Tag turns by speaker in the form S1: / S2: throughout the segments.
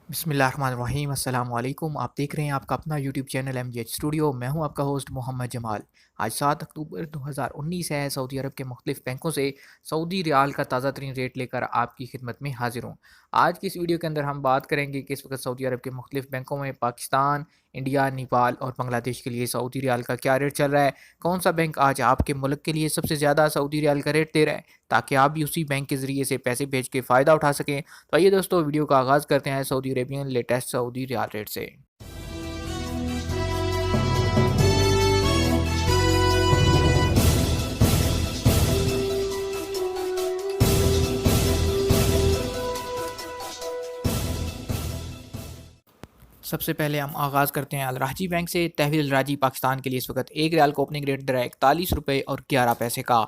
S1: बिस्मिल्लाहिर्रहमानिर्रहीम अस्सलाम वालेकुम। आप देख रहे हैं आपका अपना यूट्यूब चैनल MGH स्टूडियो। मैं हूं आपका होस्ट मोहम्मद जमाल। आज 7 अक्टूबर 2019 है। सऊदी अरब के मुख्तलिफ बैंकों से सऊदी रियाल का ताज़ा तरीन रेट लेकर आपकी खिदमत में हाजिर हूं। आज की इस वीडियो के अंदर हम बात करेंगे कि इस वक्त सऊदी अरब के मुख्तलिफ बैंकों में पाकिस्तान, इंडिया, नेपाल और बांग्लादेश के लिए सऊदी रियाल का क्या रेट चल रहा है, कौन सा बैंक आज आपके मुल्क के लिए सबसे ज़्यादा सऊदी रियाल का रेट दे रहा है, ताकि आप भी उसी बैंक के ज़रिए से पैसे भेज के फ़ायदा उठा सकें। तो आइए दोस्तों, वीडियो का आगाज़ करते हैं Saudi Arabian latest Saudi riyal rate से। सबसे पहले हम आगाज़ करते हैं अल राजी बैंक से। तहवील अल राजी पाकिस्तान के लिए इस वक्त एक रियाल का ओपनिंग रेट दे रहा है 41 रुपये और 11 पैसे का।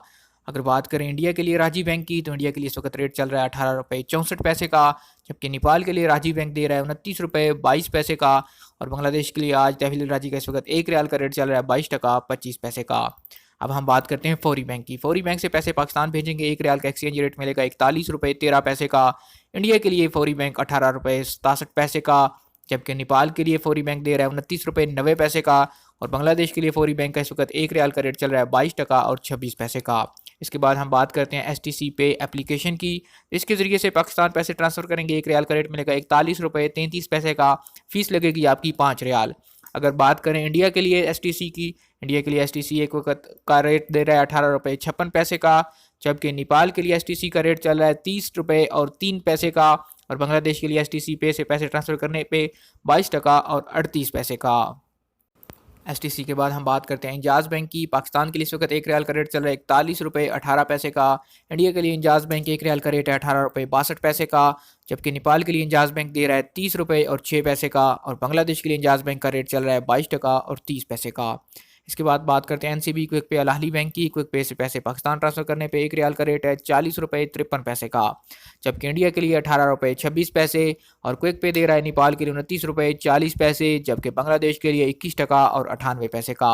S1: अगर बात करें इंडिया के लिए राजी बैंक की, तो इंडिया के लिए इस वक्त रेट चल रहा है 18 रुपये 64 पैसे का, जबकि नेपाल के लिए राजी बैंक दे रहा है 29 रुपये 22 पैसे का। और बांग्लादेश के लिए आज तहवील अल राजी का इस वक्त एक रियाल का रेट चल रहा है 22 टका 25 पैसे का। अब हम बात करते हैं फौरी बैंक की। फौरी बैंक से पैसे पाकिस्तान भेजेंगे, एक रियाल का एक्सचेंज रेट मिलेगा 41 रुपये 13 पैसे का। इंडिया के लिए फौरी बैंक 18 रुपये 67 पैसे का, जबकि नेपाल के लिए फौरी बैंक दे रहा है 29 रुपये 90 पैसे का। और बांग्लादेश के लिए फौरी बैंक का इस वक्त एक रियाल का रेट चल रहा है 22 टका और 26 पैसे का। इसके बाद हम बात करते हैं STC पे एप्लीकेशन की। इसके ज़रिए से पाकिस्तान पैसे ट्रांसफ़र करेंगे, एक रियाल का रेट मिलेगा 41 रुपये 33 पैसे का। फ़ीस लगेगी आपकी 5 रियाल। अगर बात करें इंडिया के लिए STC की, इंडिया के लिए STC एक वक्त का रेट दे रहा है 18 रुपये 56 पैसे का, जबकि नेपाल के लिए STC का रेट चल रहा है 30 रुपये और 3 पैसे का। और बांग्लादेश के लिए STC पे से पैसे ट्रांसफ़र करने पे 22 टका और 38 पैसे का। STC के बाद हम बात करते हैं इंजाज़ बैंक की। पाकिस्तान के लिए इस वक्त एक रियाल का रेट चल रहा है 41 रुपये 18 पैसे का। इंडिया के लिए इंजाज़ बैंक एक रियाल का रेट है 18 रुपये 62 पैसे का, जबकि नेपाल के लिए इंजाज़ बैंक दे रहा है 30 रुपये और 6 पैसे का। और बांग्लादेश के लिए इंजाज़ बैंक का रेट चल रहा है 22 टका और 30 पैसे का। इसके बाद बात करते हैं NCB क्विक पे अल अहली बैंक की। क्विक पे से पैसे पाकिस्तान ट्रांसफ़र करने पे एक रियाल का रेट है 40 रुपये 53 पैसे का, जबकि इंडिया के लिए 18 रुपये 26 पैसे। और क्विक पे दे रहा है नेपाल के लिए 29 रुपये 40 पैसे, जबकि बांग्लादेश के लिए 21 टका और 98 पैसे का।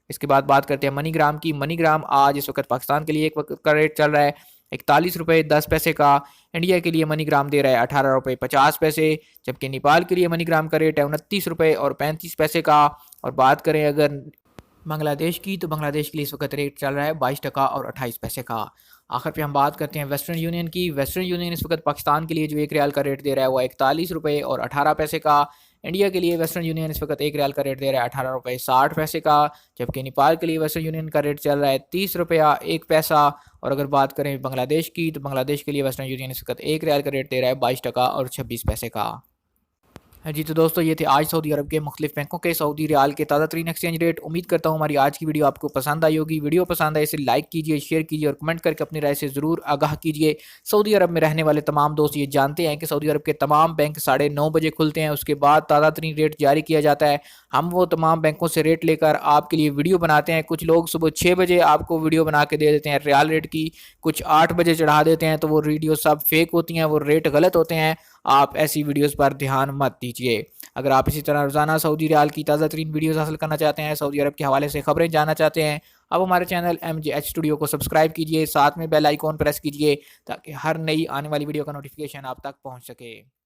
S1: इसके बाद बात करते हैं मनीग्राम की। मनीग्राम आज इस वक्त पाकिस्तान के लिए एक वक्त का रेट चल रहा है 41 रुपये 10 पैसे का। इंडिया के लिए मनीग्राम दे रहा है 18 रुपये 50 पैसे, जबकि नेपाल के लिए मनीग्राम का रेट है 29 रुपये और 35 पैसे का। और बात करें अगर बांग्लादेश की, तो बांग्लादेश के लिए इस वक्त रेट चल रहा है 22 टका और 28 पैसे का। आखिर पे हम बात करते हैं वेस्टर्न यूनियन की। वेस्टर्न यूनियन इस वक्त पाकिस्तान के लिए जो एक रियाल का रेट दे रहा है वो 41 रुपये और 18 पैसे का। इंडिया के लिए वेस्टर्न यूनियन इस वक्त एक रियाल का रेट दे रहा है 18 रुपये 60 पैसे का, जबकि नेपाल के लिए वेस्टर्न यूनियन का रेट चल रहा है 30 रुपया 1 पैसा। और अगर बात करें बांग्लादेश की, तो बांग्लादेश के लिए वेस्टर्न यूनियन इस वक्त एक रियाल का रेट दे रहा है 22 टका और 26 पैसे का। हाँ जी, तो दोस्तों ये थे आज सऊदी अरब के मुख्तलिफ बैंकों के सऊदी रियाल के ताज़ा तरीन एक्सचेंज रेट। उम्मीद करता हूँ हमारी आज की वीडियो आपको पसंद आई होगी। वीडियो पसंद आए इसे लाइक कीजिए, शेयर कीजिए और कमेंट करके अपनी राय से ज़रूर आगाह कीजिए। सऊदी अरब में रहने वाले तमाम दोस्त ये जानते हैं कि सऊदी अरब के तमाम बैंक 9:30 बजे खुलते हैं, उसके बाद ताज़ा तरीन रेट जारी किया जाता है। हम वो तमाम बैंकों से रेट लेकर आपके लिए वीडियो बनाते हैं। कुछ लोग सुबह 6 बजे आपको वीडियो बना के दे देते हैं रियाल रेट की, कुछ 8 बजे चढ़ा देते हैं, तो वो वीडियो सब फेक होती हैं, वो रेट गलत होते हैं। आप ऐसी वीडियोस पर ध्यान मत दीजिए। अगर आप इसी तरह रोज़ाना सऊदी रियाल की ताज़ा तरीन वीडियोस हासिल करना चाहते हैं, सऊदी अरब के हवाले से खबरें जानना चाहते हैं, अब हमारे चैनल MGH स्टूडियो को सब्सक्राइब कीजिए, साथ में बेल आइकॉन प्रेस कीजिए, ताकि हर नई आने वाली वीडियो का नोटिफिकेशन आप तक पहुंच सके।